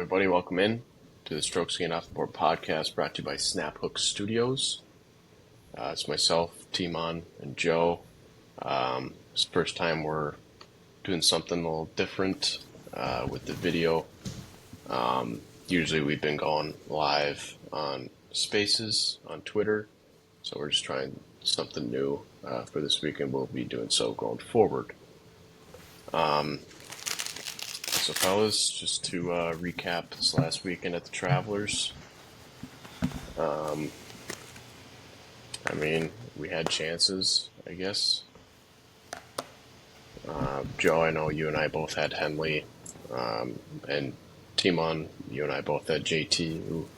Everybody, welcome in to the Strokes Gained Off the Board podcast brought to you by Snaphook Studios. It's myself, Timon, and Joe. It's the first time we're doing something a little different with the video. Usually we've been going live on Spaces on Twitter, so we're just trying something new for this week, and we'll be doing so going forward. So fellas, just to recap this last weekend at the Travelers. We had chances, I guess. Joe, I know you and I both had Henley, and Timon, you and I both had JT, who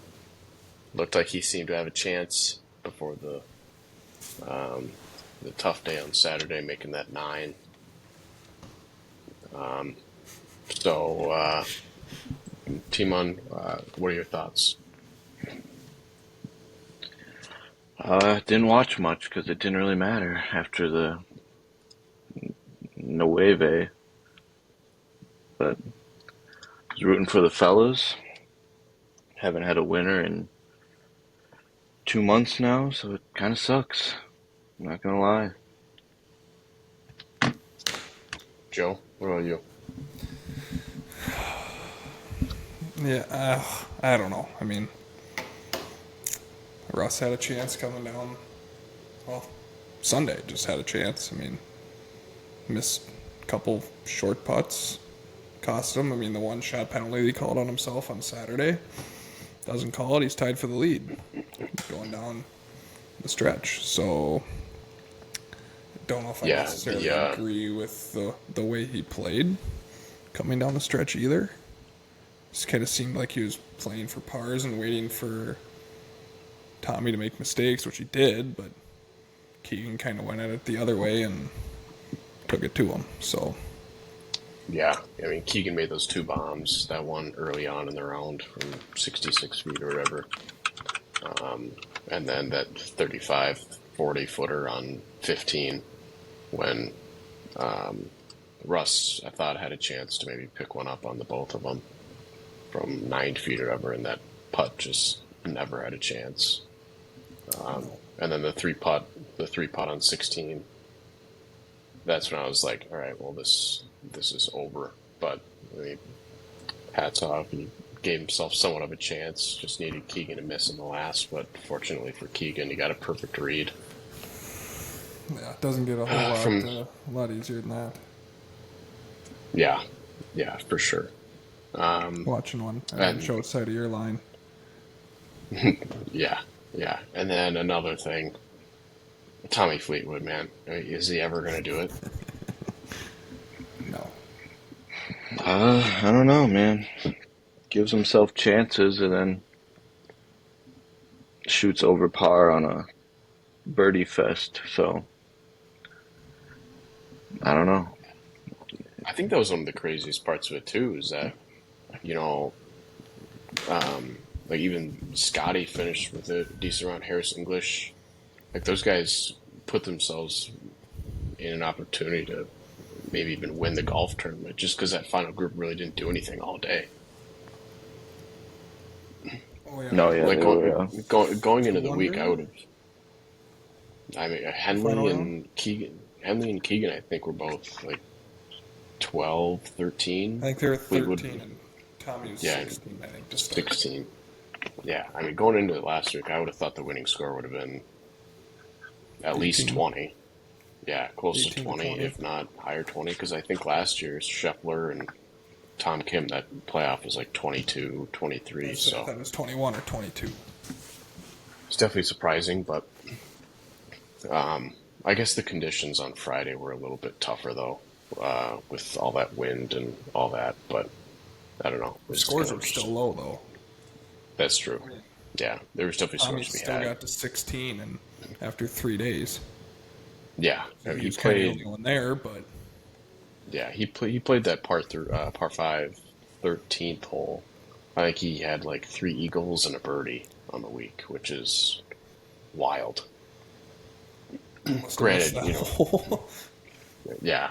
looked like he seemed to have a chance before the tough day on Saturday, making that 9. So, Timon, what are your thoughts? Didn't watch much because it didn't really matter after the Nueve, but I was rooting for the fellas. Haven't had a winner in 2 months now, so it kind of sucks. I'm not gonna lie. Joe, what about you? Yeah, I don't know. Russ had a chance coming down. Well, Sunday just had a chance. Missed a couple short putts. Cost him. The one shot penalty he called on himself on Saturday. Doesn't call it. He's tied for the lead going down the stretch. So, don't know if I necessarily agree with the way he played coming down the stretch either. Just kind of seemed like he was playing for pars and waiting for Tommy to make mistakes, which he did, but Keegan kind of went at it the other way and took it to him. So, yeah, Keegan made those 2 bombs, that one early on in the round from 66 feet or whatever, and then that 35, 40 footer on 15 when Russ, I thought, had a chance to maybe pick one up on the both of them from 9 feet or whatever, and that putt just never had a chance. And then the three putt on 16. That's when I was like, all right, well, this is over. But hats off. He gave himself somewhat of a chance. Just needed Keegan to miss in the last, but fortunately for Keegan, he got a perfect read. Yeah, it doesn't get a whole lot easier than that. Yeah, for sure. Watching one and show side of your line. Yeah. And then another thing, Tommy Fleetwood, man, is he ever going to do it? No. I don't know, man. Gives himself chances and then shoots over par on a birdie fest. So, I don't know. I think that was one of the craziest parts of it, too, is that, like even Scotty finished with a decent round. Harris English, like those guys put themselves in an opportunity to maybe even win the golf tournament just because that final group really didn't do anything all day. Oh, yeah. No, yeah. Like going into the week, I would have. Henley and Keegan, I think were both like 12, 13. I think they were 13 Fleetwood, and Tommy was 16, I think. Just 16. Yeah, going into it last week, I would have thought the winning score would have been at least 20. Yeah, close to 20, if not higher 20, because I think last year's Scheffler and Tom Kim, that playoff was like 22, 23. So I thought it was 21 or 22. It's definitely surprising, but I guess the conditions on Friday were a little bit tougher, though, with all that wind and all that, but I don't know. The scores were still low, though. That's true. Yeah, there was definitely scores to be had. Still got to 16 and after 3 days. Yeah, he was kind of the only one there, but yeah, he played that par 5 13th hole. I think he had like 3 eagles and a birdie on the week, which is wild. Granted, yeah.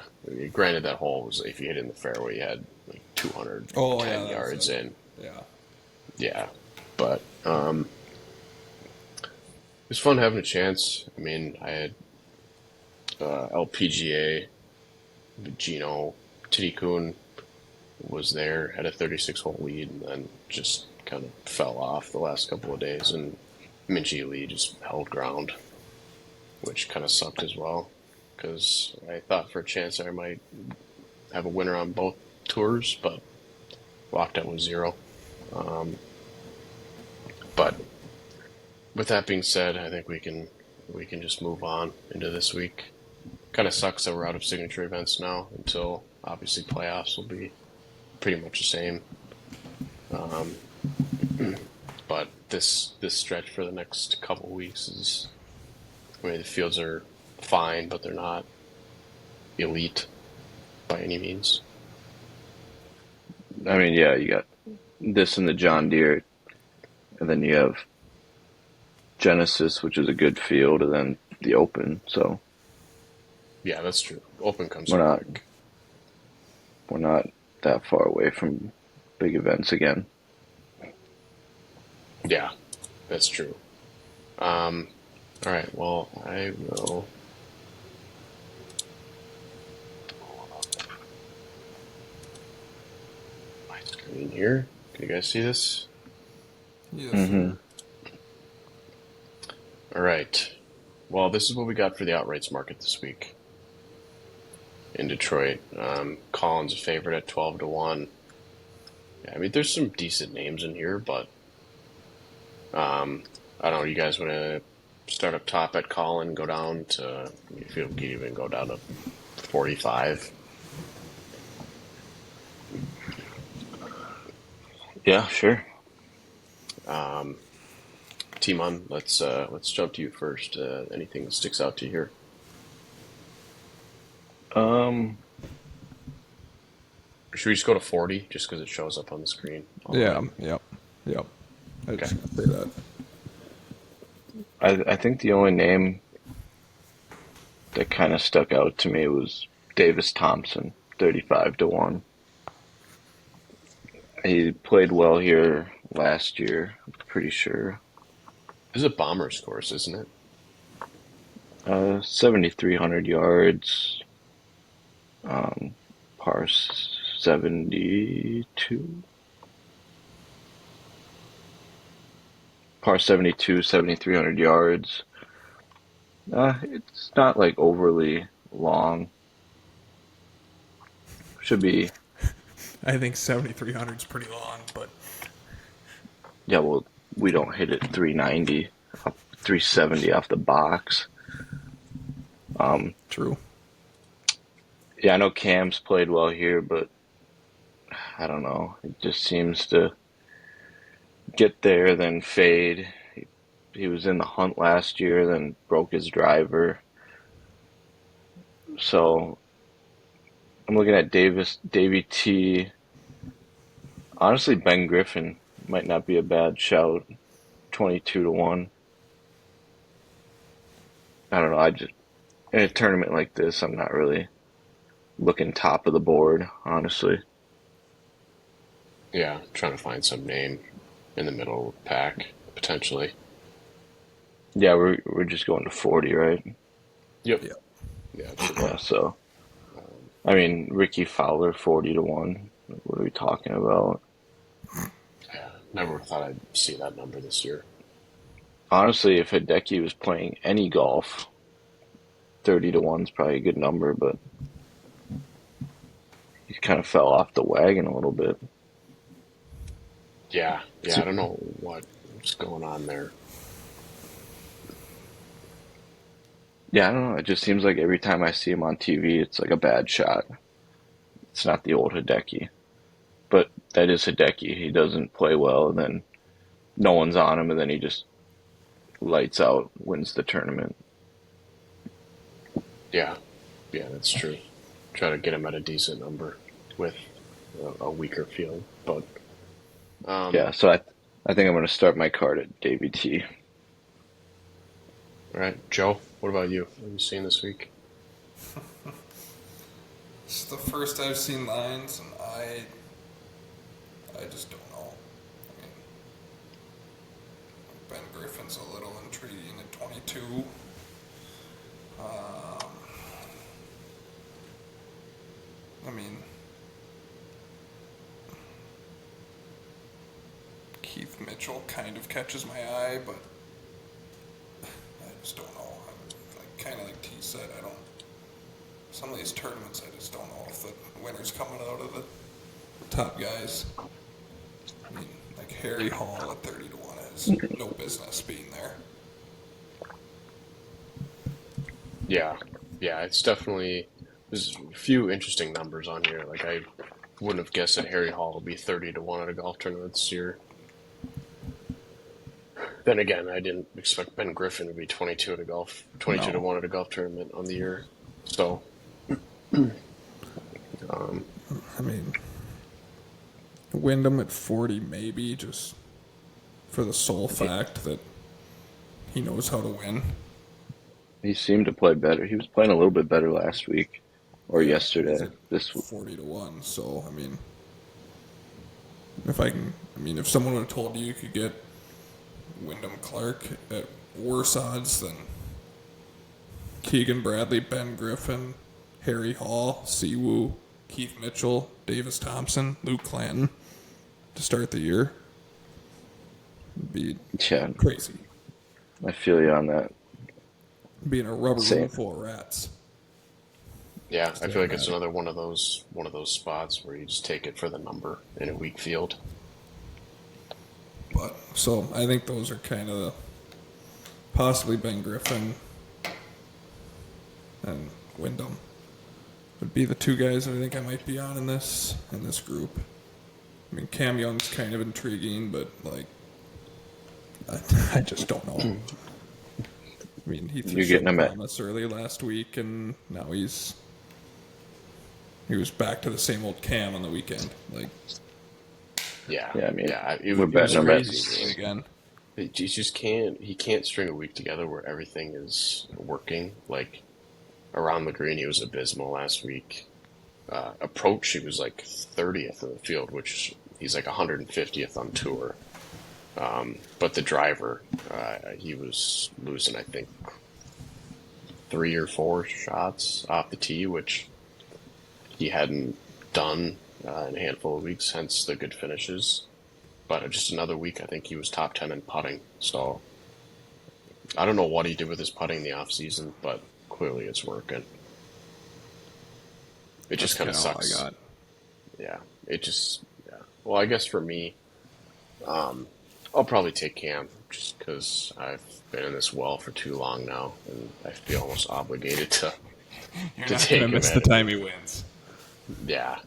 Granted, that hole was, if you hit in the fairway, you had like 210 yards in. Yeah. Yeah, but it was fun having a chance. I mean, I had LPGA, Gino Titicun was there, had a 36-hole lead, and then just kind of fell off the last couple of days. And Minjee Lee just held ground, which kind of sucked as well, because I thought for a chance I might have a winner on both tours, but walked out with zero. But with that being said, I think we can just move on into this week. Kind of sucks that we're out of signature events now until obviously playoffs will be pretty much the same. But this stretch for the next couple weeks is, I mean, the fields are fine, but they're not elite by any means. I mean, yeah, you got this and the John Deere, and then you have Genesis, which is a good field, and then the Open. So Yeah, that's true. Open comes we're up not quick. we're not that far away from big events again. Yeah, that's true. Um, all right. Well, I will. My screen here. Can you guys see this? Yes, Hmm. sir. All right. Well, this is what we got for the outrights market this week in Detroit. Collins a favorite at 12-1. Yeah, I mean, there's some decent names in here, but I don't know. You guys want to start up top at Collin, go down to, if you could even go down to 45. Yeah, sure. Timon, let's jump to you first. Anything that sticks out to you here? Um, Or should we just go to 40 just because it shows up on the screen all the way? Yeah. Yep. Yep. I Okay. just gonna say that. I think the only name that kind of stuck out to me was Davis Thompson, 35-1. He played well here last year, I'm pretty sure. This is a bomber's course, isn't it? 7,300 yards, um, par 72, par 72, 7,300 yards. It's not like overly long. Should be, I think 7,300 is pretty long, but yeah, well, we don't hit it 390, 370 off the box. true. Yeah, I know Cam's played well here, but I don't know. It just seems to get there, then fade. He was in the hunt last year, then broke his driver. So I'm looking at Davy T. Honestly, Ben Griffin might not be a bad shout. 22-1. I don't know. I just in a tournament like this, I'm not really looking top of the board, honestly. Yeah, trying to find some name in the middle of the pack, potentially. Yeah, we're just going to 40, right? Yep. Yep. Yeah, it should Yeah. be. So I mean, Ricky Fowler, 40-1. What are we talking about? Yeah, never thought I'd see that number this year. Honestly, if Hideki was playing any golf, 30-1 is probably a good number, but he kind of fell off the wagon a little bit. Yeah, I don't know what's going on there. Yeah, I don't know. It just seems like every time I see him on TV, it's like a bad shot. It's not the old Hideki. But that is Hideki. He doesn't play well, and then no one's on him, and then he just lights out, wins the tournament. Yeah, that's true. Try to get him at a decent number with a weaker field, but Yeah, so I think I'm going to start my card at Davy T. all right, Joe. What about you? What have you seen this week? It's the first I've seen lines, and I just don't know. Griffin's a little intriguing at 22. I mean, Keith Mitchell kind of catches my eye, but I just don't know. Kind of like T said, I don't. Some of these tournaments, I just don't know if the winner's coming out of the top guys. I mean, like Harry Hall at 30 to 1 has no business being there. Yeah, it's definitely, there's a few interesting numbers on here. Like, I wouldn't have guessed that Harry Hall would be 30 to 1 at a golf tournament this year. Then again, I didn't expect Ben Griffin to be 22 to 1 at a golf tournament on the year. So, I mean, Wyndham at 40 maybe, just for the sole fact that he knows how to win. He seemed to play better. He was playing a little bit better last week or yesterday. He's at 40 to 1. So, I mean, if someone would have told you could get Wyndham Clark at worse odds than Keegan Bradley, Ben Griffin, Harry Hall, Siwoo, Keith Mitchell, Davis Thompson, Luke Clanton to start the year, it'd be Yeah, crazy. I feel you on that. Being a rubber Same. room full of rats. yeah, I feel like it's another one of those spots where you just take it for the number in a weak field. But so I think those are kind of the possibly Ben Griffin and Wyndham would be the two guys that I think I might be on in this group. I mean, Cam Young's kind of intriguing, but like I just don't know. I mean, he You're getting him at promise early last week, and now he was back to the same old Cam on the weekend. Like, Yeah, Yeah, I mean, it we're was betting him at crazy. again. He just can't string a week together where everything is working. Like, around the green, he was abysmal last week. Approach, he was like 30th in the field, which he's like 150th on tour. But the driver, he was losing, I think, 3 or 4 shots off the tee, which he hadn't done in a handful of weeks, hence the good finishes. But just another week, I think he was top 10 in putting. So I don't know what he did with his putting in the off season, but clearly it's working. It just kind of sucks. All I got. Yeah, yeah. Well, I guess for me, I'll probably take Cam just because I've been in this well for too long now, and I feel almost obligated to You're to not take gonna him miss at the it. time he wins. Yeah.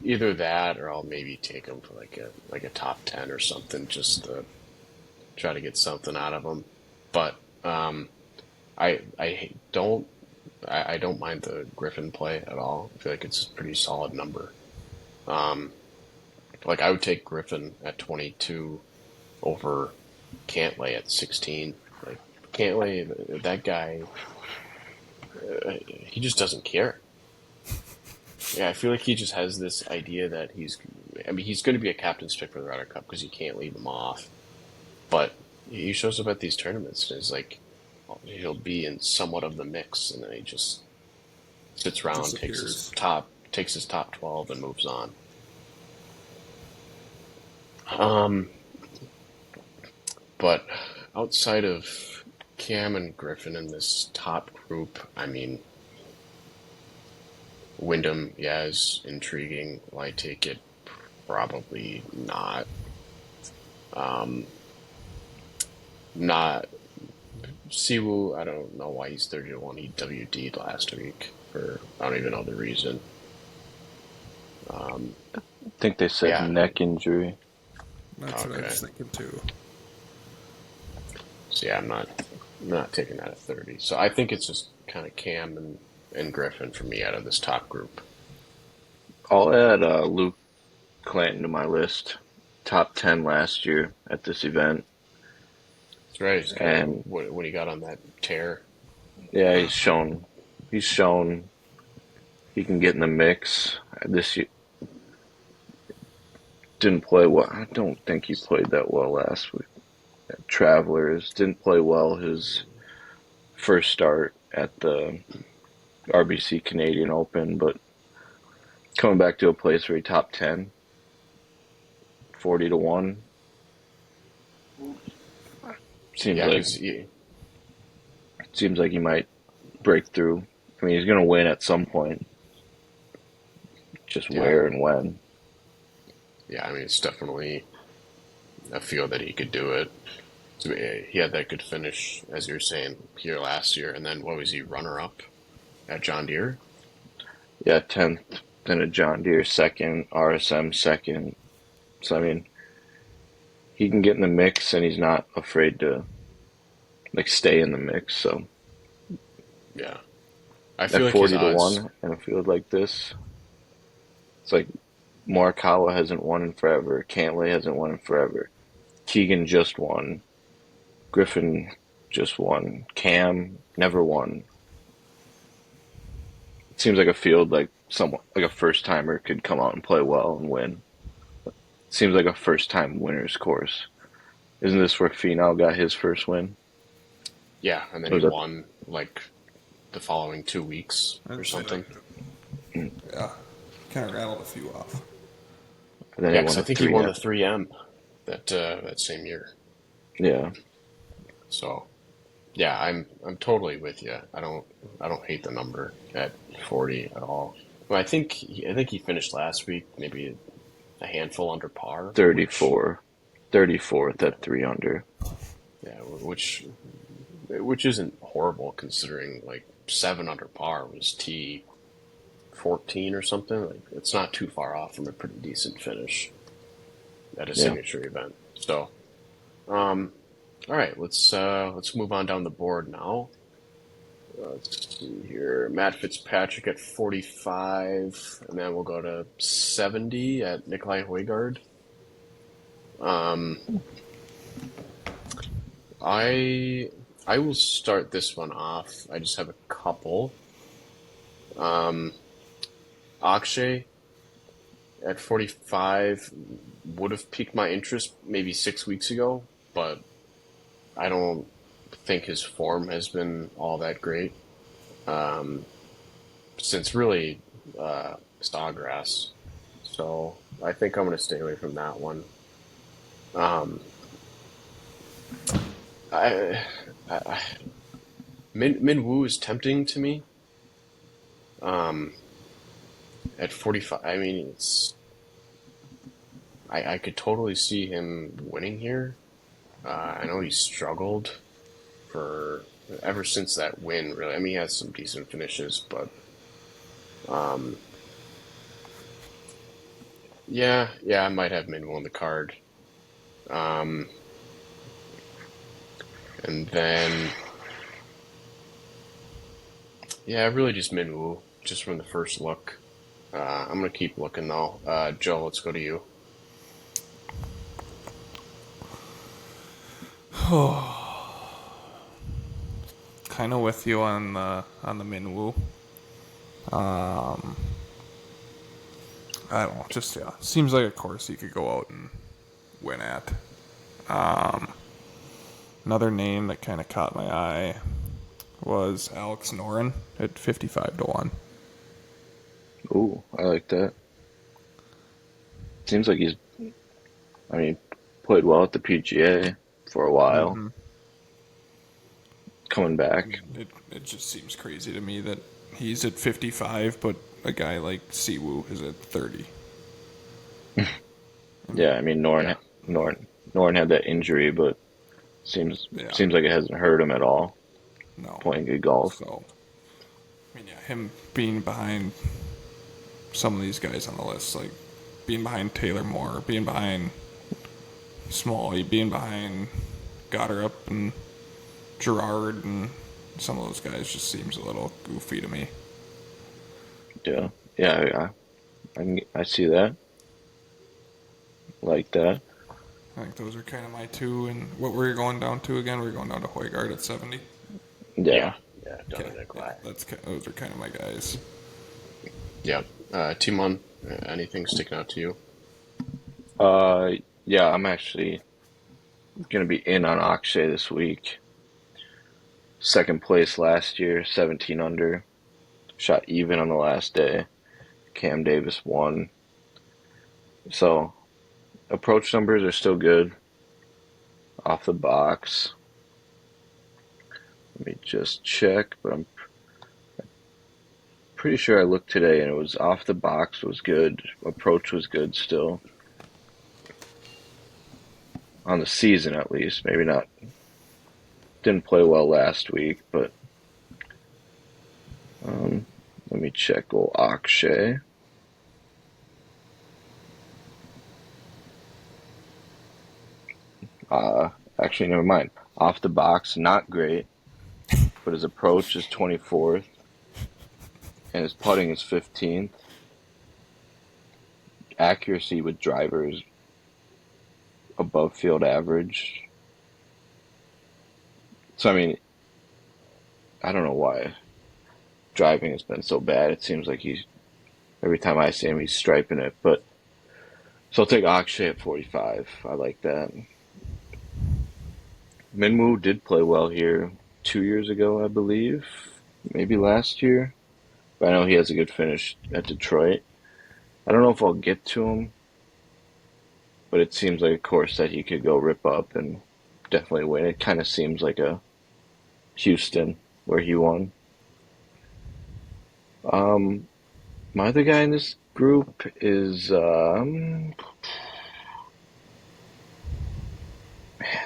Either that, or I'll maybe take him for like a top 10 or something, just to try to get something out of him. But I don't mind the Griffin play at all. I feel like it's a pretty solid number. Like, I would take Griffin at 22 over Cantlay at 16. Like, Cantlay, that guy, he just doesn't care. Yeah, I feel like he just has this idea that he's going to be a captain's pick for the Ryder Cup because you can't leave him off. But he shows up at these tournaments and is like, he'll be in somewhat of the mix, and then he just sits around, takes his top 12 and moves on. But outside of Cam and Griffin in this top group, I mean, Wyndham, yeah, is intriguing. Will I take it? Probably not. Not Siwoo, I don't know why he's 30 to 1. He WD'd last week for I don't even know the reason. I think they said Yeah. neck injury. That's what I was Okay. thinking too. So yeah, I'm not taking that at 30. So I think it's just kind of Cam and Griffin for me out of this top group. I'll add Luke Clanton to my list. Top 10 last year at this event. That's right. He's And when he got on that tear. yeah, he's shown he can get in the mix this year. didn't play well. I don't think he played that well last week. Travelers didn't play well his first start at the RBC Canadian Open, but coming back to a place where he top 10, 40-1, seems Yeah, like because seems like he might break through. I mean, he's going to win at some point. Just yeah, where and when. yeah. I mean, it's definitely a feel that he could do it. So, he had that good finish, as you were saying, here last year, and then what was he, runner up at John Deere? Yeah, 10th, then a John Deere second, RSM second. So, I mean, he can get in the mix and he's not afraid to like stay in the mix. So, Yeah, I at feel like his 40 to odds. 1 in a field like this, it's like Morikawa hasn't won in forever. Cantlay hasn't won in forever. Keegan just won. Griffin just won. Cam never won. It seems like a field like someone like a first timer could come out and play well and win. Seems like a first time winner's course. Isn't this where Finau got his first win? Yeah, and then Or he was that won like the following 2 weeks or I'd say something. yeah, kind of rattled a few off. and then Yeah, he because won I a think he 3 won the 3M that same year. Yeah. So yeah, I'm totally with you. I don't hate the number at 40 at all. Well, I think he finished last week maybe a handful under par, which 34. 34th at 3 under. yeah, which isn't horrible considering like 7 under par was T14 or something. Like it's not too far off from a pretty decent finish at a Yeah. signature event. So, all right, let's move on down the board now. Let's see here. Matt Fitzpatrick at 45, and then we'll go to 70 at Nikolai Højgaard. Um, I I will start this one off. I just have a couple. Um, Akshay at 45 would have piqued my interest maybe 6 weeks ago, but I don't think his form has been all that great since really Sawgrass. So I think I'm going to stay away from that one. Um, I, I Min Woo is tempting to me. Um, at 45, I mean, I could totally see him winning here. I know he struggled for ever since that win. Really, I mean, he has some decent finishes, but um, yeah, I might have Min Woo on the card. Um, and then yeah, really just Min Woo, just from the first look. I'm gonna keep looking though. Joe, let's go to you. Kind of with you on the Minwoo. Um, I don't know, just yeah, seems like a course you could go out and win at. Um, Another name that kind of caught my eye was Alex Noren at 55 to 1. Ooh, I like that. Seems like I mean, played well at the PGA for a while. Mm-hmm. Coming I back. mean, it just seems crazy to me that he's at 55, but a guy like Siwoo is at 30. Yeah, I mean, Yeah, Noren had that injury, but Yeah, seems like it hasn't hurt him at all. no. Playing good golf. So, I mean, yeah, him being behind some of these guys on the list, like being behind Taylor Moore, being behind Smalley, being behind Goddard and Gerard and some of those guys just seems a little goofy to me. Yeah, yeah, I see that. Like that. I think those are kind of my two. And what were you going down to again? We're going down to Højgaard at 70. Yeah. yeah, Okay, Dominic yeah, Lai. those are kind of my guys. Yeah, Timon, anything sticking out to you? Uh, yeah, I'm actually gonna be in on Akshay this week. Second place last year, 17 under. Shot even on the last day. Cam Davis won. So approach numbers are still good off the box. Let me just check, but I'm pretty sure I looked today and it was off the box was good. Approach was good still. On the season at least. Maybe not. Didn't play well last week, but let me check old Akshay. Actually, never mind. Off the box, not great, but his approach is 24th, and his putting is 15th. Accuracy with drivers above field average. So, I mean, I don't know why driving has been so bad. It seems like every time I see him, he's striping it. But, so I'll take Akshay at 45. I like that. Minwoo did play well here 2 years ago, I believe. Maybe last year. But I know he has a good finish at Detroit. I don't know if I'll get to him, but it seems like a course that he could go rip up and definitely win. It kind of seems like a Houston where he won. My other guy in this group is man,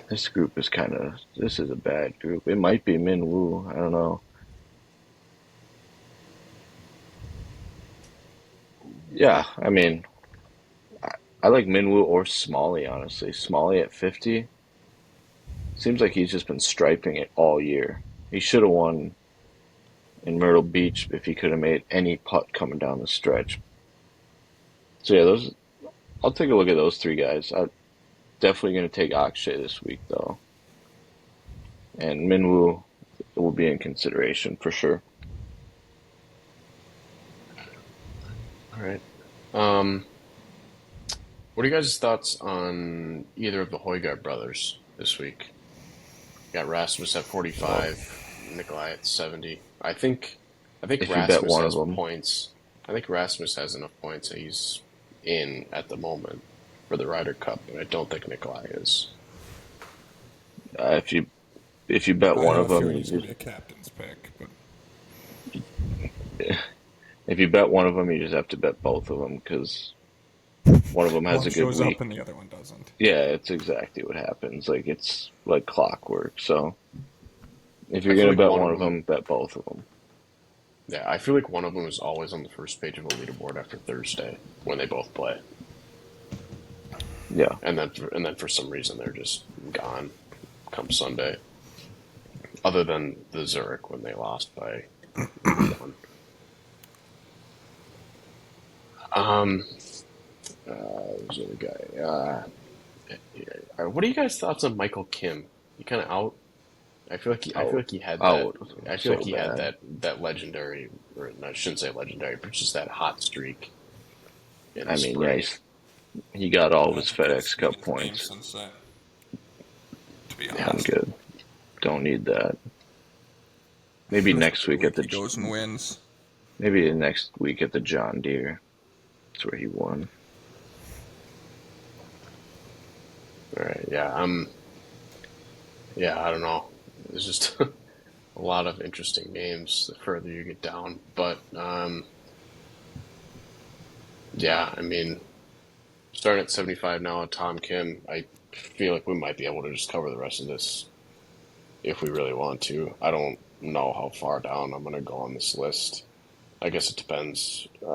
this group is this is a bad group. It might be Minwoo. I don't know. Yeah, I mean, I like Minwoo or Smalley, honestly. Smalley at 50. Seems like he's just been striping it all year. He should have won in Myrtle Beach if he could have made any putt coming down the stretch. So yeah, I'll take a look at those three guys. I'm definitely going to take Akshay this week though. And Minwoo will be in consideration for sure. All right. What are you guys' thoughts on either of the Højgaard brothers this week? Got Rasmus at 45, Nikolai at 70. I think If you bet Rasmus one of has them, points. I think Rasmus has enough points that he's in at the moment for the Ryder Cup, and I don't think Nikolai is. if you bet I one have of a them, feeling he's going to be a captain's pick, but if you bet one of them, you just have to bet both of them because one of them has one a good shows week. up and the other one doesn't. Yeah, it's exactly what happens. Like it's like clockwork. So if I you're feel gonna like bet one one of of them. them, bet both of them. Yeah, I feel like one of them is always on the first page of a leaderboard after Thursday when they both play, Yeah, and then for some reason they're just gone come Sunday. Other than the Zurich when they lost by one. Who's the other guy? What are you guys' thoughts on Michael Kim? He kind of out. I feel out, like he had that. out. I feel So like he had bad. that legendary, or no, I shouldn't say legendary, but just that hot streak in the I mean, yeah, spring. he got all of I his think that's FedEx been Cup his game points. since then, to be Yeah, I'm honest. good. Don't need that. Maybe First next week week at the he goes and wins. maybe next week at the John Deere. That's where he won. all right. Yeah, yeah, I don't know. There's just a lot of interesting names the further you get down, but yeah, I mean, starting at 75 now, Tom Kim. I feel like we might be able to just cover the rest of this if we really want to. I don't know how far down I'm going to go on this list. I guess it depends the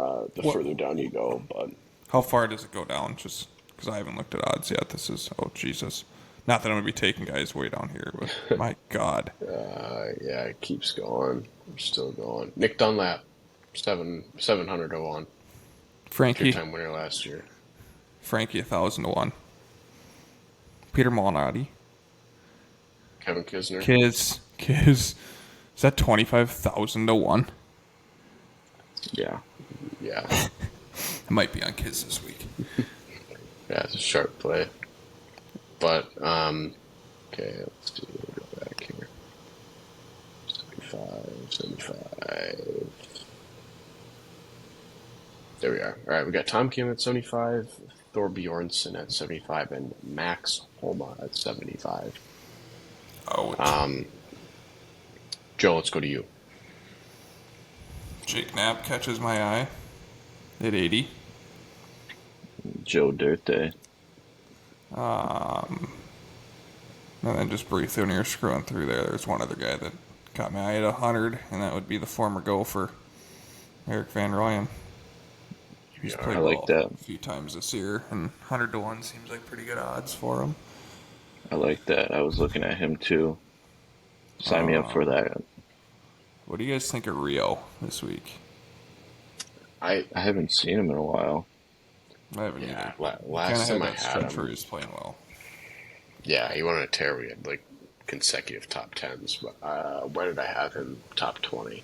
What? further down you go, but How far does it go down? Just because I haven't looked at odds yet. This is, oh Jesus. Not that I'm going to be taking guys way down here, but my God. yeah, it keeps going. We're still going. Nick Dunlap, 700 to 1. Frankie, Two-time winner last year. 1,000 to 1. Peter Malnati. Kevin Kisner. Kiz. Is that 25,000 to 1? Yeah. Yeah. I might be on Kiz this week. Yeah, it's a sharp play. But okay, let's do go back here. 75, 75. There we are. All right, we got Tom Kim at 75, Thor Bjornsson at 75, and Max Homa at 75. Ouch. Joe, let's go to you. Jake Knapp catches my eye at 80. Joe Dirte. And then just briefly when you're scrolling through there's one other guy that caught my eye at 100, and that would be the former Gopher, Eric Van Rooyen. He's Yeah, played I like well that. a few times this year, and 100 to 1 seems like pretty good odds for him. I like that. I was looking at him too. Sign me up for that. What do you guys think of Rio this week? I I haven't seen him in a while. I haven't yeah. either. Kind of Last had time I that had stretch where him, he was playing well. yeah, he went on a tear. We had like consecutive top tens. But where did I have him? Top 20.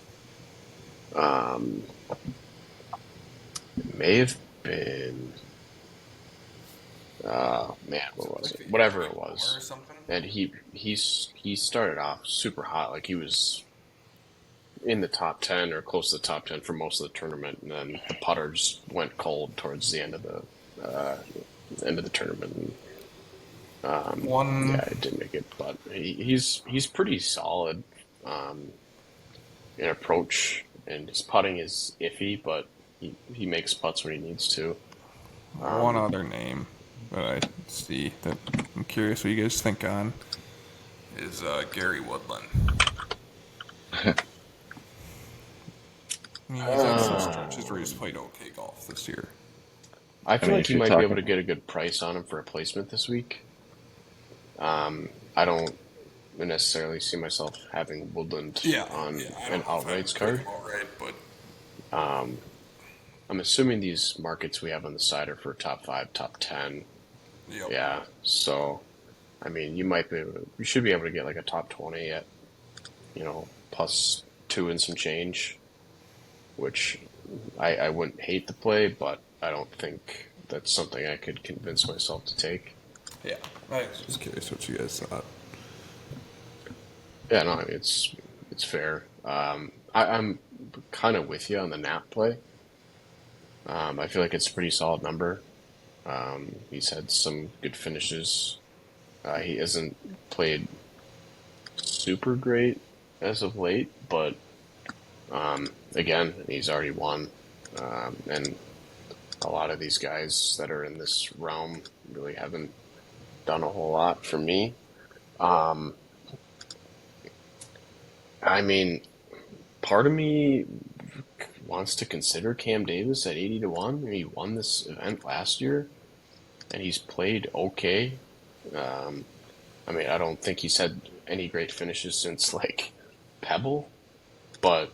It may have been. Man, what was it? Whatever it was. Or something? And he started off super hot. Like he was in the top 10 or close to the top 10 for most of the tournament, and then the putters went cold towards the end of the tournament. And, One. yeah, it didn't make it, but he's pretty solid in approach, and his putting is iffy, but he makes putts when he needs to. One other name that I see that I'm curious what you guys think on is Gary Woodland. I mean, he's had some stretches where he's played okay golf this year. I I feel mean, like if you you're might be able to talking, get a good price on him for a placement this week. I don't necessarily see myself having Woodland on I an don't know if I outrights would pick card. him outright, but I'm assuming these markets we have on the side are for top 5, top 10. yep. Yeah, so I mean, you should be able to get like a top 20 at plus 2 and some change, which I wouldn't hate the play, but I don't think that's something I could convince myself to take. Yeah, I was just curious what you guys thought. Yeah, no, I mean, it's fair. I'm kind of with you on the nap play. I feel like it's a pretty solid number. He's had some good finishes. He hasn't played super great as of late, but again, he's already won. And a lot of these guys that are in this realm really haven't done a whole lot for me. Um, I mean, part of me wants to consider Cam Davis at 80 to 1. I mean, he won this event last year, and he's played okay. Um, I mean, I don't think he's had any great finishes since like Pebble, but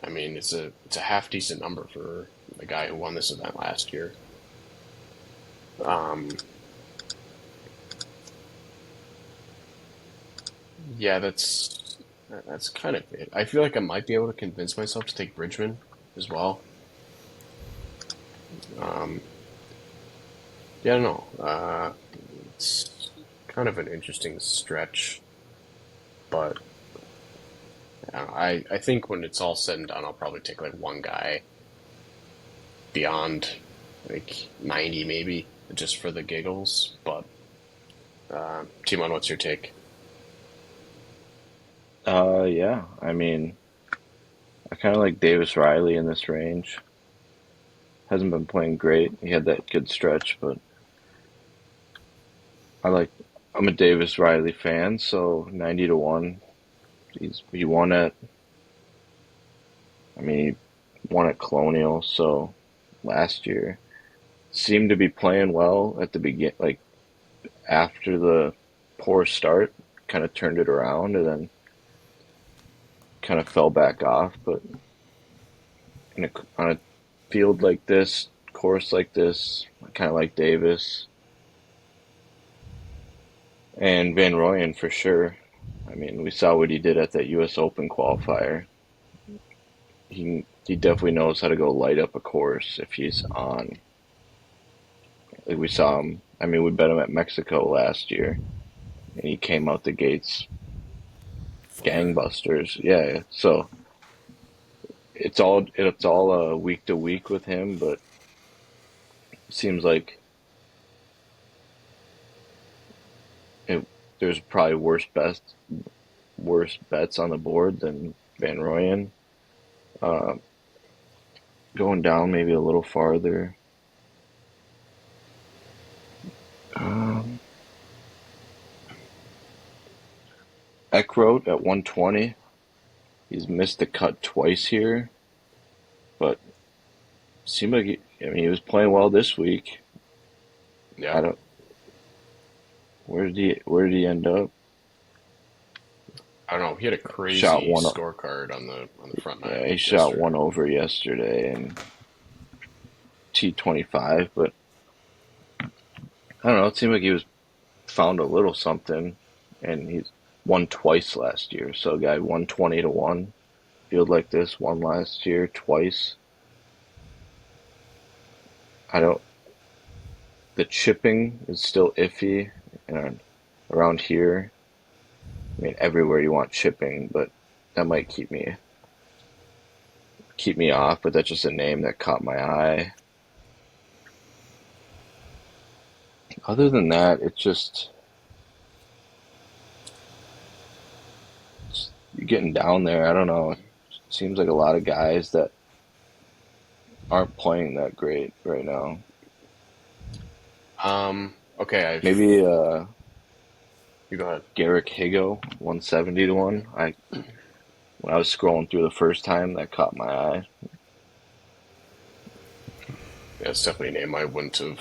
I mean, it's a half decent number for the guy who won this event last year. Um, yeah, that's kind of it. I feel like I might be able to convince myself to take Bridgman as well. Um, yeah, I don't know. It's kind of an interesting stretch, but I think when it's all said and done, I'll probably take like one guy beyond like 90 maybe, just for the giggles. But Timon, what's your take? yeah. I mean, I kind of like Davis Riley in this range. Hasn't been playing great. He had that good stretch, but I like. I'm a Davis Riley fan, so 90 to 1. He won at. I mean, he won at Colonial, so last year seemed to be playing well at the begin, like after the poor start, kind of turned it around and then kind of fell back off. But on a field like this, course like this, I kind of like Davis and Van Rooyen for sure. I mean, we saw what he did at that U.S. Open qualifier. He definitely knows how to go light up a course if he's on. Like we saw him. I mean, we bet him at Mexico last year, and he came out the gates Fire. gangbusters. Yeah, so it's all week to week with him, but it seems like it, there's probably worse bets on the board than Van Royen. Uh, Going down maybe a little farther. Um, Eckroat at 120. He's missed the cut twice here, but seemed like he was playing well this week. Yeah. I don't. Where did he end up? I don't know. He had a Shot crazy one. scorecard on the front Yeah, nine he shot yesterday. one over yesterday and T25, but I don't know. It seemed like he was found a little something, and he's won twice last year. So a guy won 20 to 1. Field like this won last year twice. I don't. The chipping is still iffy, and around here, I mean, everywhere you want chipping, but that might keep me off. But that's just a name that caught my eye. Other than that, it's just you're getting down there. I don't know. It seems like a lot of guys that aren't playing that great right now. Okay, Maybe you go ahead. Garrick Higo, 170 to 1. When I was scrolling through the first time, that caught my eye. Yeah, it's definitely a name I wouldn't have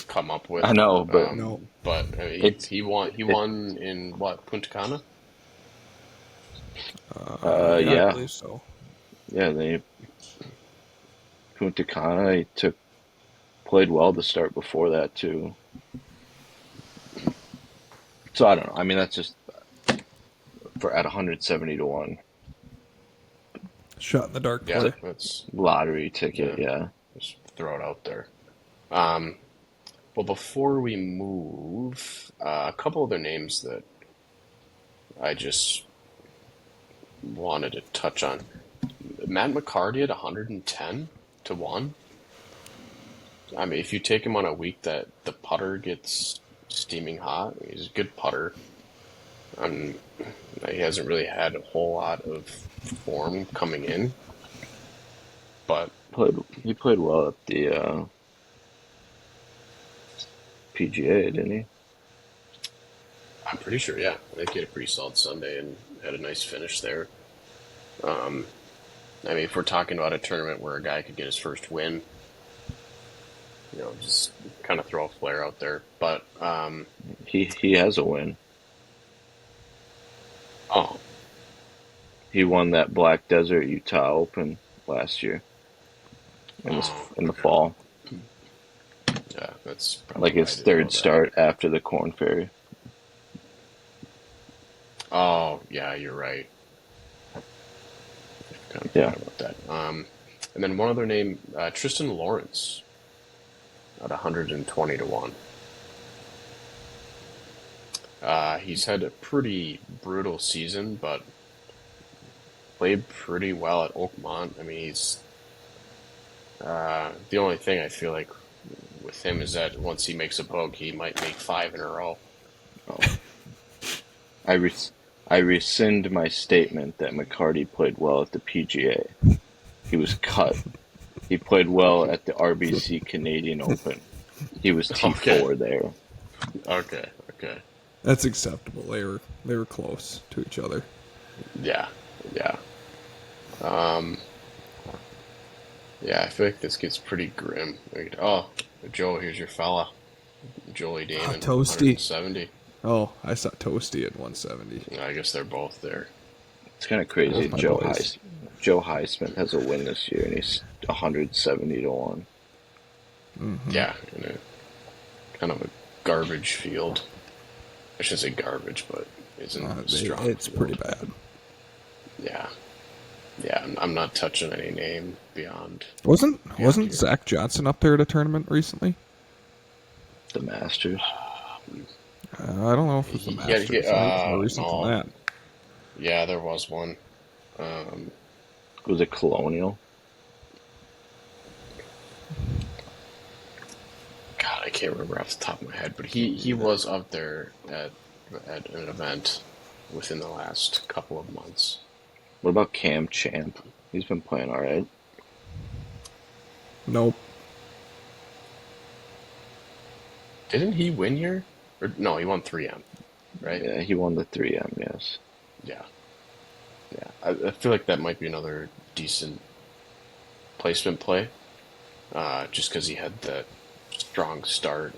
come up with. I know, but No. But I mean, it's he won. He it. won in what, Punta Cana? Yeah, I Yeah, believe so. yeah. They Punta Cana. He played well to start before that too. So I don't know. I mean, that's just for at 170 to 1 Shot in the dark Yeah, play. that's lottery ticket. yeah. Yeah, Just throw it out there. Um, well, before we move, a couple other names that I just wanted to touch on. Matt McCarty at 110 to 1. I mean, if you take him on a week that the putter gets steaming hot, he's a good putter. He hasn't really had a whole lot of form coming in, but he played well at the PGA, didn't he? I'm pretty sure, yeah. I think he had a pretty solid Sunday and had a nice finish there. I mean, if we're talking about a tournament where a guy could get his first win, just kind of throw a flare out there. But, He has a win. oh, He won that Black Desert Utah Open last year in the okay. fall, Yeah, that's like probably why I his didn't know third that. start after the Corn Ferry. Oh, yeah, you're right. Kind of Yeah, forgot about that. And then one other name, Tristan Lawrence at 120 to 1. He's had a pretty brutal season, but played pretty well at Oakmont. I mean, he's the only thing I feel like with him is that once he makes a poke, he might make 5 in a row. I rescind my statement that McCarty played well at the PGA. He was cut. He played well at the RBC Canadian Open. He was T4 there. Okay. That's acceptable. They were close to each other. Yeah. Yeah, I feel like this gets pretty grim. Oh, Joe, here's your fella. Joey Damon, Toasty. 170. Oh, I saw Toasty at 170. I guess they're both there. It's kind of crazy. Both my boys. Joe Highsmith has a win this year, and he's 170 to 1. Yeah, in a kind of a garbage field. I shouldn't say garbage, but it's a strong It's field. pretty bad. Yeah. Yeah, I'm not touching any name beyond Wasn't here. Zach Johnson up there at a tournament recently? The Masters. I don't know if it was the He had Masters. I think it was more recent than no, that. yeah, there was one. Um, Was it Colonial? God, I can't remember off the top of my head, but he was up there at an event within the last couple of months. What about Cam Champ? He's been playing all right. Nope. Didn't he win here? Or no, he won 3M, right? Yeah, he won the 3M, yes. Yeah, yeah. I feel like that might be another decent placement play, just because he had that strong start.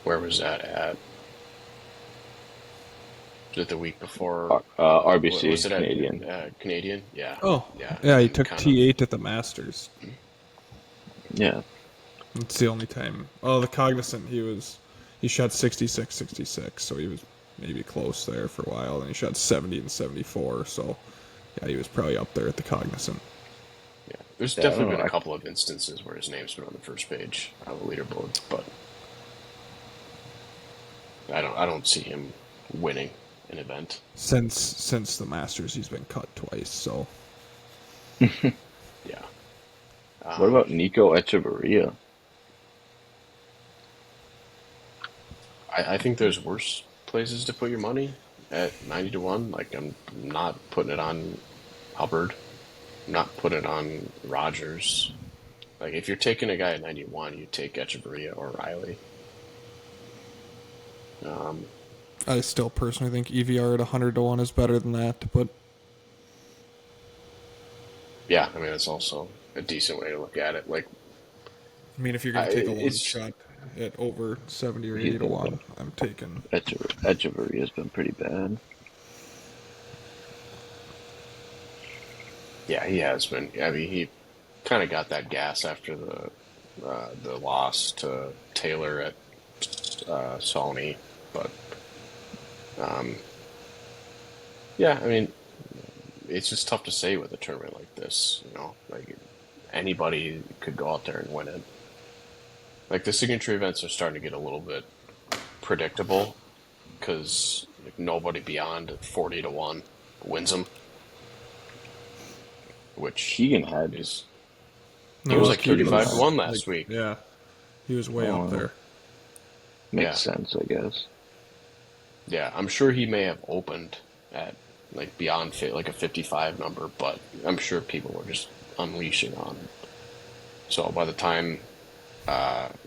Where was that at? Was it the week before? Was RBC, it Canadian. at Canadian? Yeah, Oh, yeah. yeah, he And took kind of, T8 at the Masters. Yeah. It's the only time. Oh, the Cognizant, he shot 66, 66, so he was maybe close there for a while. Then he shot 70 and 74, so yeah, he was probably up there at the Cognizant. yeah. There's Yeah, I definitely don't been know. a couple of instances where his name's been on the first page of the leaderboard, but I don't see him winning an event. Since the Masters, he's been cut twice, so Yeah. What Um, about Nico Echeverria? I think there's worse places to put your money at 90 to 1. Like I'm not putting it on Hubbard. I'm not putting it on Rogers. Like if you're taking a guy at 91, you take Echeverria or Riley. Um, I still personally think EVR at 100 to 1 is better than that. But yeah, I mean that's also a decent way to look at it. Like I mean, if you're gonna take a long it's shot at over 70 or He's 80 to been 1, I'm taking. Echeverria's been pretty bad. yeah, he has been. I mean he kind of got that gas after the loss to Taylor at Sony, but um, yeah, I mean it's just tough to say with a tournament like this. You know, like anybody could go out there and win it. Like the signature events are starting to get a little bit predictable because like, nobody beyond 40 to 1 wins them, which Keegan had is he No, was like Keegan 35 to was 1 like, last week. yeah, he was way up oh, there. Yeah, makes sense, I guess. yeah. I'm sure he may have opened at like beyond like a 55 number, but I'm sure people were just unleashing on him. So by the time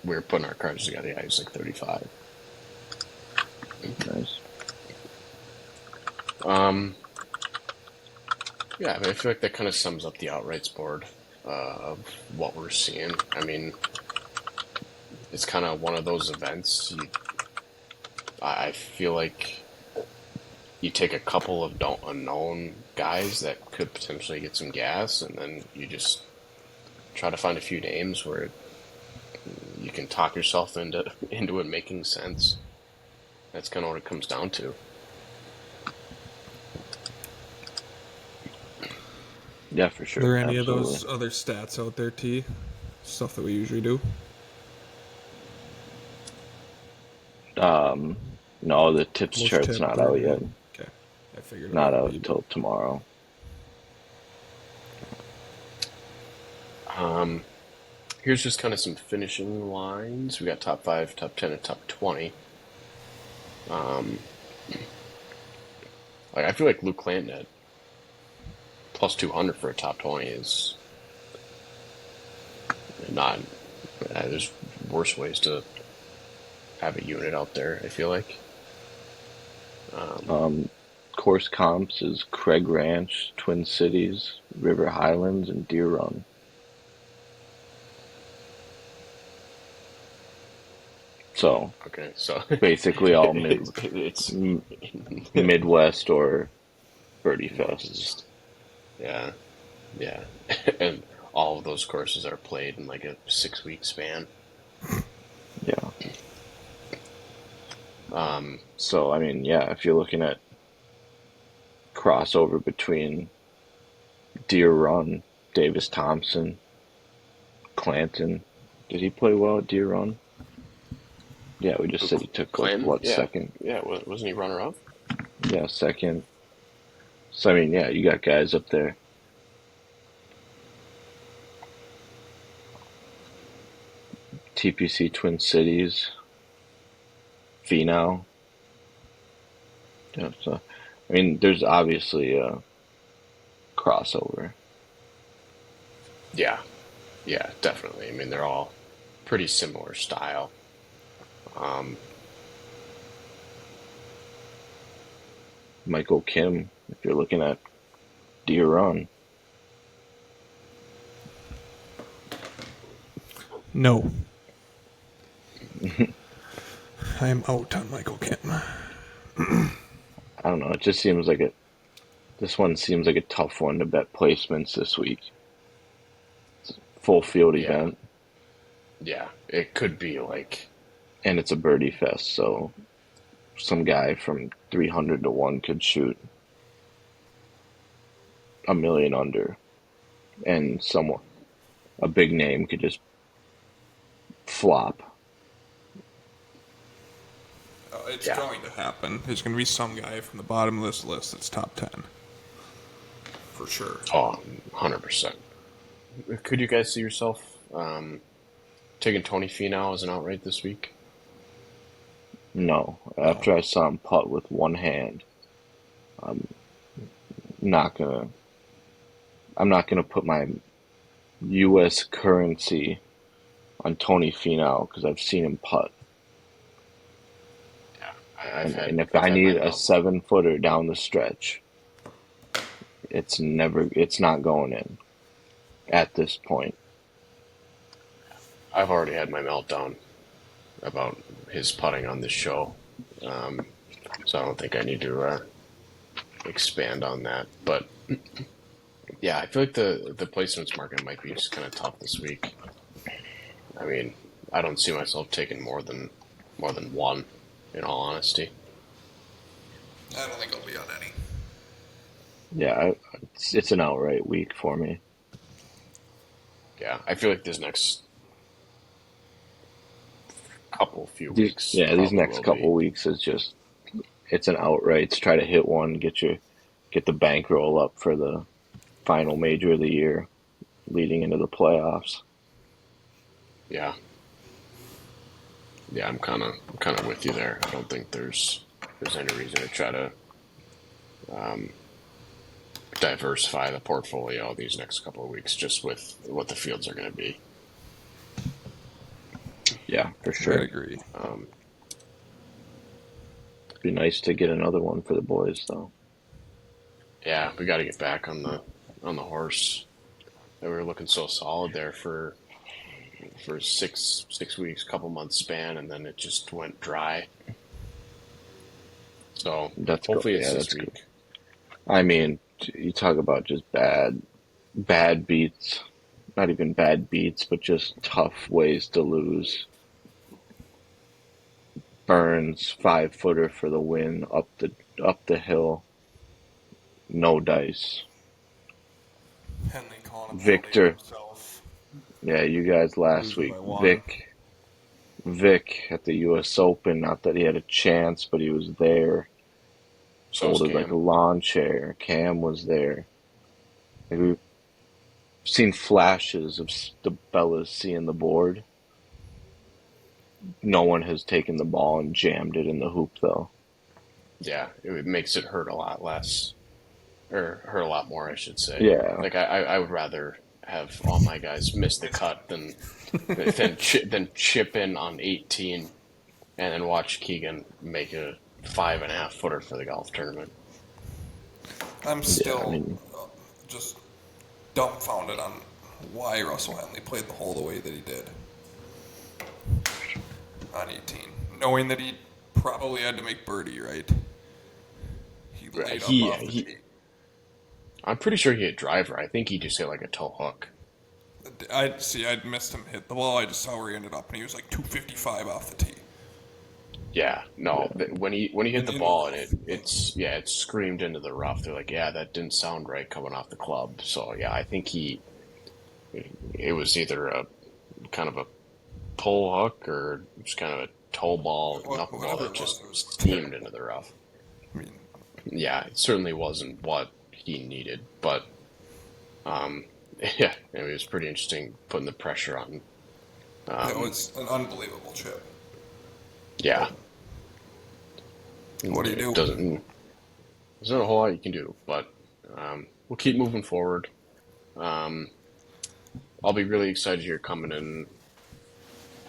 we were putting our cards together, yeah, he was like 35. Nice. Um, yeah, I mean, I feel like that kind of sums up the outrights board of what we're seeing. I mean, it's kind of one of those events. I feel like you take a couple of unknown guys that could potentially get some gas, and then you just try to find a few names where you can talk yourself into it making sense. That's kind of what it comes down to. Yeah, for Are there sure. any of Absolutely. those other stats out there, T? Stuff that we usually do? Um, no, the tips Most chart's tip not or out yet. okay. I figured it Not might out be, but till tomorrow. Um, Here's just kind of some finishing lines. We got top 5, top 10, and top 20. Um, like I feel like Luke Clanton at plus 200 for a top 20 is not. There's worse ways to have a unit out there. I feel like. Um, Course comps is Craig Ranch, Twin Cities, River Highlands, and Deer Run. So okay, so basically all it's Midwest or Birdie it's Fests. just yeah, yeah, and all of those courses are played in like a 6 week span. Yeah. Um, So I mean, yeah, if you're looking at crossover between Deer Run, Davis Thompson, Clanton. Did he play well at Deer Run? Yeah, we just said he took like Clinton? what, Yeah. second? Yeah, wasn't he runner up? Yeah, second. So I mean, yeah, you got guys up there. TPC Twin Cities, Finau. Yeah, so I mean, there's obviously a crossover. Yeah. Yeah, definitely. I mean, they're all pretty similar style. Um, Michael Kim, if you're looking at Deer Run. No. I am out on Michael Kim. I don't know. It just seems like this one seems like a tough one to bet placements this week. It's a full field yeah. event, Yeah. It could be like, and it's a birdie fest. So some guy from 300 to 1 could shoot a million under, and a big name could just flop. It's Yeah. going to happen. There's going to be some guy from the bottom of this list that's top 10. For sure. oh, 100%. Could you guys see yourself taking Tony Finau as an outright this week? No, after I saw him putt with one hand, I'm not gonna. I'm not gonna put my U.S. currency on Tony Finau because I've seen him putt. Yeah. And if I've I had need my a mouth. 7-footer down the stretch, it's not going in at this point. I've already had my meltdown about his putting on this show. So I don't think I need to expand on that. But yeah, I feel like the placements market might be just kind of tough this week. I mean, I don't see myself taking more than one, in all honesty. I don't think I'll be on any. Yeah, it's an outright week for me. Yeah, I feel like this next few These, weeks yeah, these probably next will couple be. weeks is just it's an outright. Try to hit one, get the bankroll up for the final major of the year, leading into the playoffs. Yeah. Yeah, I'm kind of with you there. I don't think there's any reason to try to diversify the portfolio these next couple of weeks, just with what the fields are going to be. Yeah, for I sure. agree. It'd be nice to get another one for the boys, though. Yeah, we got to get back on the horse. We were looking so solid there for 6 weeks, couple months span, and then it just went dry. So That's hopefully good. it's Yeah, this that's week. good. I mean, you talk about just bad beats. Not even bad beats, but just tough ways to lose. Burns 5-footer for the win up the hill. No dice. Henley calling him Victor. himself. Yeah, you guys last Losing week. by one. Vic at the U.S. Open. Not that he had a chance, but he was there. So is Folded like a Cam. lawn chair. Cam was there. Like we've seen flashes of the Bellas seeing the board. No one has taken the ball and jammed it in the hoop, though. Yeah, it makes it hurt a lot less, or hurt a lot more, I should say. Yeah. Like I would rather have all my guys miss the cut than chip in on 18, and then watch Keegan make a 5.5 footer for the golf tournament. I'm still I mean- just dumbfounded on why Russell Henley played the hole the way that he did on 18, knowing that he probably had to make birdie, right? He laid up off the tee. I'm pretty sure he hit driver. I think he just hit like a toe hook. I'd missed him hit the ball. I just saw where he ended up, and he was like 255 off the tee. Yeah, no. Yeah. When he hit And the in the ball and rough. it screamed into the rough. They're like, yeah, that didn't sound right coming off the club. So yeah, I think it was either a kind of a pull hook or just kind of a toe ball, knuckleball Whatever that it was, just it was steamed terrible. into the rough. I mean, Yeah, it certainly wasn't what he needed, but yeah, it was pretty interesting putting the pressure on. it was an unbelievable chip. Yeah, But what do you it do? doesn't. There's not a whole lot you can do, but we'll keep moving forward. Um, I'll be really excited here coming in.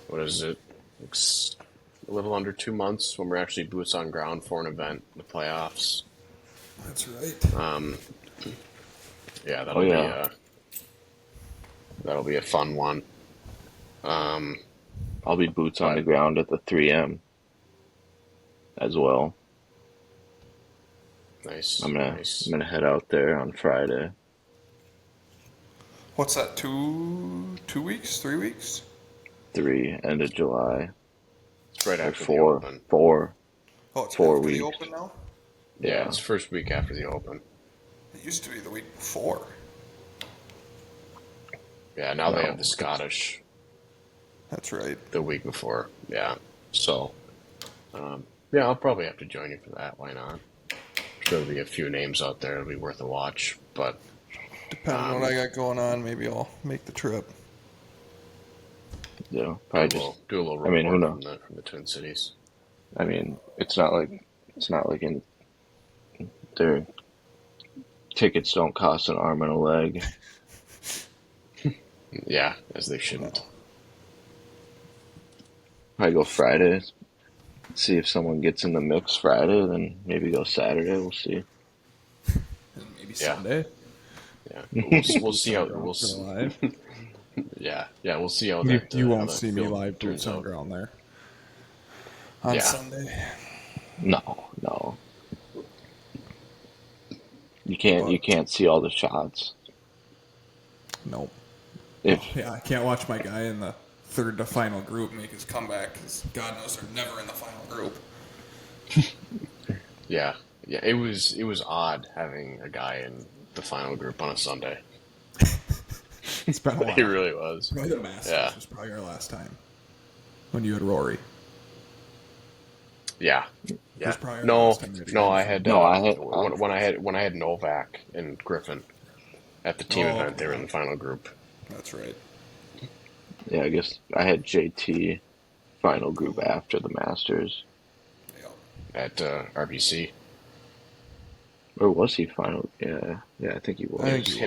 What is it? A little under 2 months when we're actually boots on ground for an event, the playoffs. That's right. Yeah, Oh yeah. that'll be a fun one. Um, I'll be boots on the but ground at the 3M as well. nice, I'm nice. gonna head out there on Friday. What's that? 2 weeks? 3 weeks? End of July, It's right or after the Open. Oh, it's four after the weeks. Open now. Yeah, Yeah, it's first week after the Open. It used to be the week before. Yeah, now they have no, the Scottish That's right. the week before. Yeah, so yeah, I'll probably have to join you for that. Why not? Sure, there'll be a few names out there. It'll be worth a watch. But Depending on what I got going on, maybe I'll make the trip. probably just. do a little I mean, who report knows? from the Twin Cities. I mean, it's not like in their tickets don't cost an arm and a leg. Yeah, as they No. shouldn't. Probably go Friday. See if someone gets in the mix Friday, then maybe go Saturday. We'll see. And maybe Yeah. Sunday. Yeah, we'll see how we'll For s- live. yeah we'll see how You, that you how won't that see me field live turns boots on out. ground there on Yeah, Sunday. No. You But can't see all the shots. nope. If Oh, yeah, I can't watch my guy in the third to final group make his comeback because God knows they're never in the final group. yeah, yeah. It was odd having a guy in the final group on a Sunday. It's been a It while. really was. Probably the Masters Yeah, was probably our last time when you had Rory. yeah, It was yeah. probably our No, last time you had no. I Travis. had no, I had when I had Novak and Griffin at the team Oh, event. They were in the final group. that's right. yeah, I guess I had JT final group after the Masters, Yeah. At RBC. or was he final? Yeah, I think he I was. think It was he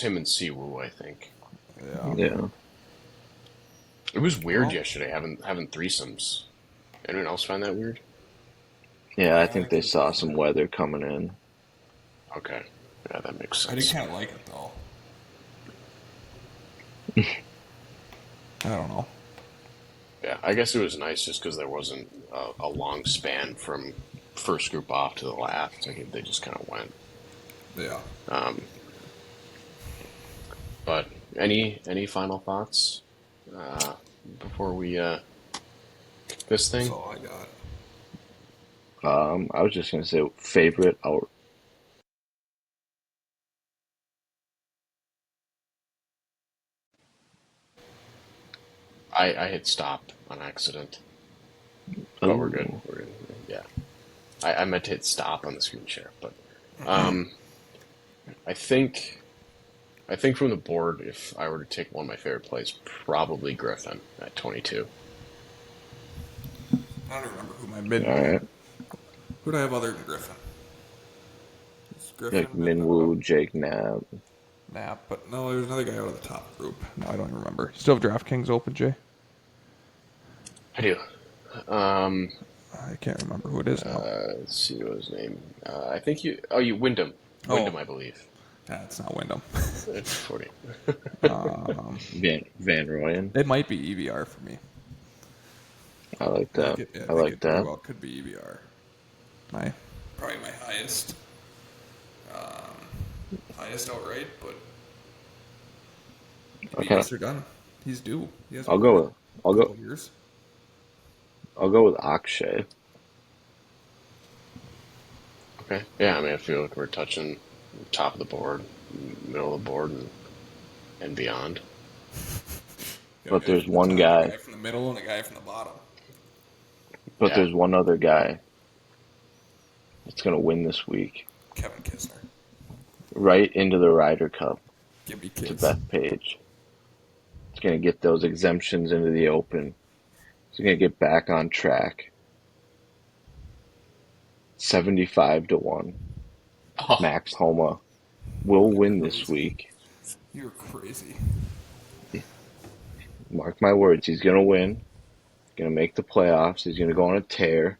him was. and Siwoo, I think. Yeah. Yeah, It was weird Well, yesterday having threesomes. Anyone else find that weird? yeah. I I think think they it was saw some different. weather coming in. Okay, yeah, that makes I did sense. kind of like it though. I don't know. Yeah, I guess it was nice just because there wasn't a long span from first group off to the last. Like, they just kind of went. Yeah. But any final thoughts before we this That's thing? all I got. I was just gonna say favorite out. I hit stop on accident, but we're good. Ooh. We're good. Yeah, I meant to hit stop on the screen share, but um, I think I think from the board, if I were to take one of my favorite plays, probably Griffin at 22. I don't remember who my All mid. right, Who do I have other than Griffin? Is Griffin like been Minwoo, Jake Knapp. Nap, but no, there's another guy out of the top group. No, I don't even remember. Still have DraftKings open, Jay? I do. Um, I can't remember who it is now. let's see what his name. I think you Wyndham. Oh. Wyndham, I believe. It's not Wyndham. It's 40. Van Royen. It might be EVR for me. I like I think that. it, I I think like it very that. well could be EVR. Probably my highest outright, but Okay. are done. He's due. He has I'll go with. I'll a couple go. years. I'll go with Akshay. Okay. Yeah, I mean, I feel like we're touching top of the board, middle of the board, and beyond. Got a But guy there's from the one top, a guy. guy from the middle, and a guy from the bottom. But Yeah. there's one other guy that's gonna win this week. Kevin Kisner. Right into the Ryder Cup Give me to kids. Beth Page. It's gonna get those exemptions into the Open. It's gonna get back on track. 75-1. Oh, Max Homa will win this week. You're crazy. Mark my words, he's gonna win. He's gonna make the playoffs. He's gonna go on a tear.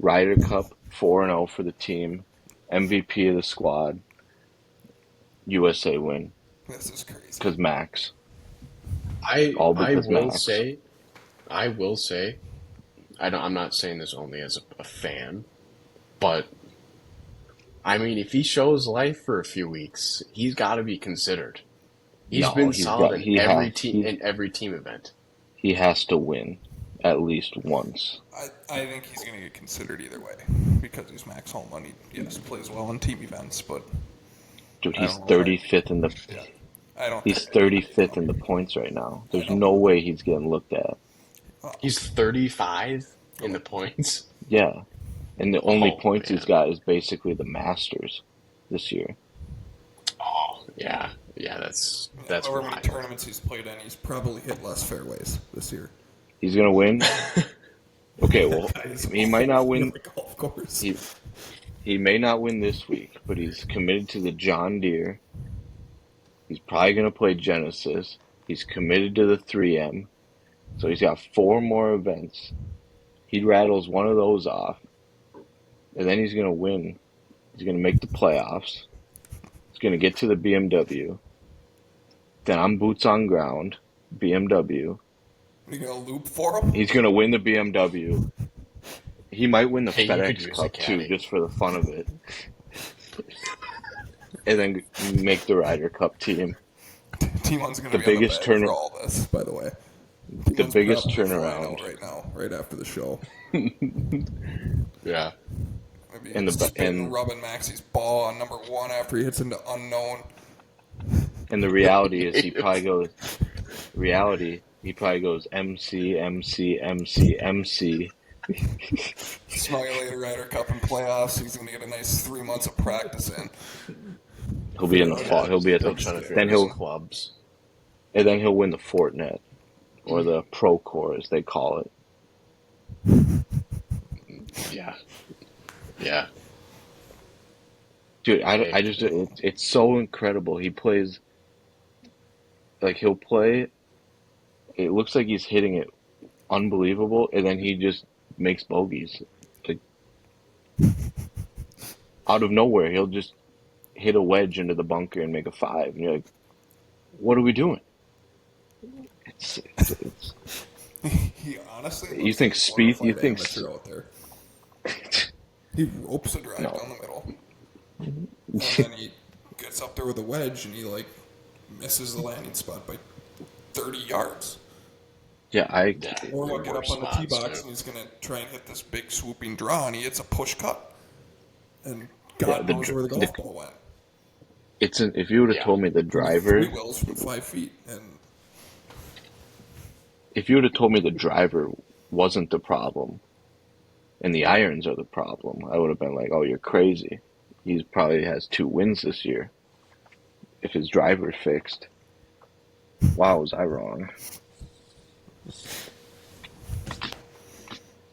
Ryder Cup 4-0 for the team. MVP of the squad. USA win This is crazy. because Max. I All I because will Max. say, I will say, I'm not saying this only as a fan, but I mean, if he shows life for a few weeks, he's got to be considered. He's No, been he's solid got- in he every has- team he- in every team event. He has to win at least once. I think he's going to get considered either way because he's Max Homa and he yes plays well in team events, but Dude, I he's don't know if 35th in the. I don't. He's think 35th in the points right now. There's no way he's getting looked at. He's 35 in the points. Yeah, and the only Oh, points man. he's got is basically the Masters this year. Oh, yeah, that's however many wild. tournaments he's played in, he's probably hit less fairways this year. He's gonna win. Okay, well, Guys, he might not win. the golf course. He may not win this week, but he's committed to the John Deere. He's probably gonna play Genesis. He's committed to the 3M. So he's got 4 more events. He rattles one of those off, and then he's gonna win. He's gonna make the playoffs. He's gonna get to the BMW. Then I'm boots on ground, BMW. You gonna loop for him? He's gonna win the BMW. He might win the Hey, you could FedEx use a Cup too, caddy. just for the fun of it. And then make the Ryder Cup team. T1's gonna The be biggest on the bag turn- for all this, by the way. The T1's biggest probably flying turnaround. out right now, right after the show. Yeah, Maybe And the- spitting, and- rubbing Maxie's ball on number 1 after he hits into unknown. And the reality is he probably goes MC, MC, MC, MC. Smell you later, Ryder Cup and playoffs. He's gonna get a nice 3 months of practice in. He'll be in the fall. He'll be at still the trying to figure then out he'll his clubs. and then he'll win the Fortinet or the Procore as they call it. Yeah, yeah. Dude, I just it's so incredible. He plays like he'll play. It looks like he's hitting it unbelievable, and then he just makes bogeys. Like out of nowhere, he'll just hit a wedge into the bunker and make a 5, and you're like, "What are we doing?" It's He honestly. You looks think like a Spieth- bona you fide think amateur out there. He ropes a drive No. down the middle, and then he gets up there with a wedge, and he like misses the landing spot by 30 yards. yeah, Or he'll get up Worse on the tee spots, box too. and he's gonna try and hit this big swooping draw, and he hits a push cut, and God Yeah, the knows dr- where the golf the- ball went. if you would have Yeah. told me the driver, 3 wheels from 5 feet, and if you would have told me the driver wasn't the problem and the irons are the problem, I would have been like, "Oh, you're crazy." He probably has 2 wins this year if his driver's fixed. Wow, was I wrong?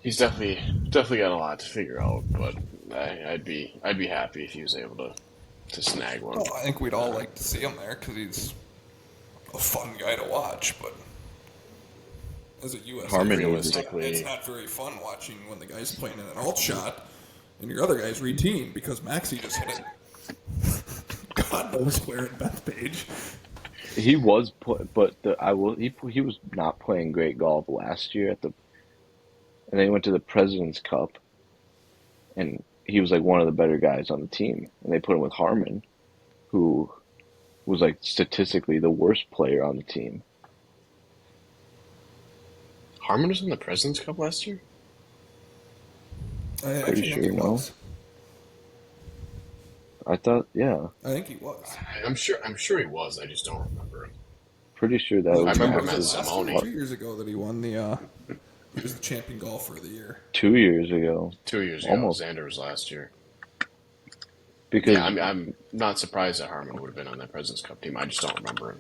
He's definitely got a lot to figure out, but I'd be happy if he was able to snag one. well, I think we'd all like to see him there because he's a fun guy to watch, but as a USA Harmon fan, was it's not very fun watching when the guy's playing in an alt shot and your other guy's routine because Maxie just hit it. God knows where in Bethpage. He was, he was not playing great golf last year and then he went to the President's Cup, and he was like one of the better guys on the team, and they put him with Harmon, who was like statistically the worst player on the team. Harmon was in the President's Cup last year. I Pretty actually think he sure, no? was. I thought, yeah. I think he was. I'm sure he was. I just don't remember him. Pretty sure that Was it I was two? remember him Was it as Max's last year or Simone 2 years ago that he won the? He was the champion golfer of the year. 2 years ago. 2 years ago. Almost. Xander was last year. Yeah, Because I'm not surprised that Harmon would have been on that President's Cup team. I just don't remember him.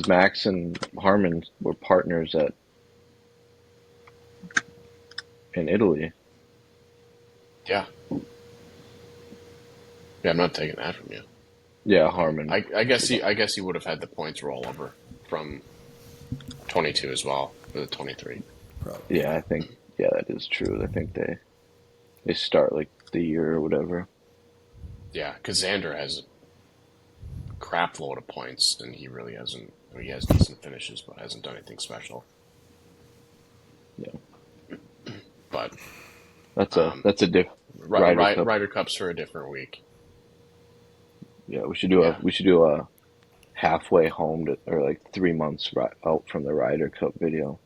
Max and Harmon were partners in Italy. Yeah. Yeah, I'm not taking that from you. Yeah, Harmon. I guess he would have had the points rollover from 22 as well for the 23. Probably. Yeah, I think that is true. I think they start like the year or whatever. Yeah, because Xander has a crap load of points, and he really hasn't. I mean, he has decent finishes, but hasn't done anything special. Yeah. But That's a Ryder Cups for a different week. Yeah, we should do a halfway home or like 3 months out from the Ryder Cup video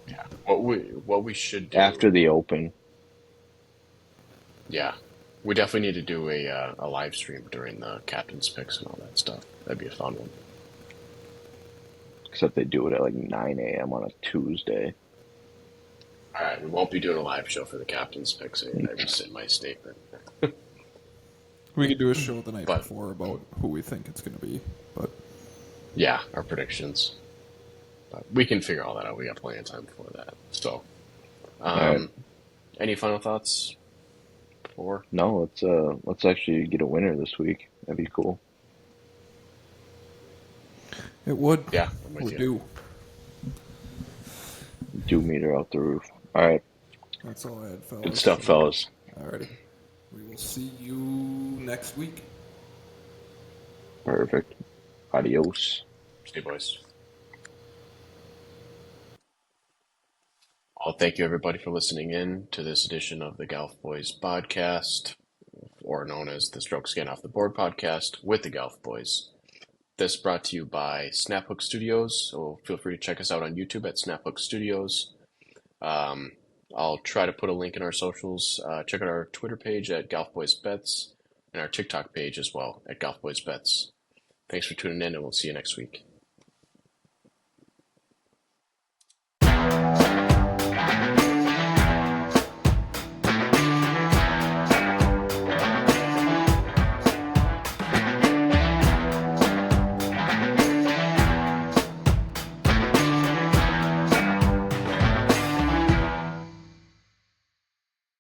Yeah. What we should do after the Open. Yeah, we definitely need to do a live stream during the captain's picks and all that stuff. That'd be a fun one. Except they do it at like 9 a.m. on a Tuesday. All right, we won't be doing a live show for the captain's picks. I rescind my statement. We could do a show the night But- before about who we think it's going to be, but Yeah, our predictions. But we can figure all that out. We got plenty of time before that. So, right. Any final thoughts before? No, let's actually get a winner this week. That'd be cool. it would. Yeah, I'm with Would you. do. Do meter out the roof. All right, That's all I had, fellas. good stuff, fellas. Alrighty. We will see you next week. Perfect. Adios. See you, boys. Well, thank you everybody for listening in to this edition of the Golf Boys podcast, or known as the Strokes Getting Off the Board podcast with the Golf Boys. This brought to you by Snaphook Studios, so feel free to check us out on YouTube at Snaphook Studios. I'll try to put a link in our socials. Check out our Twitter page at Golf Boys Bets and our TikTok page as well at Golf Boys Bets. Thanks for tuning in, and we'll see you next week.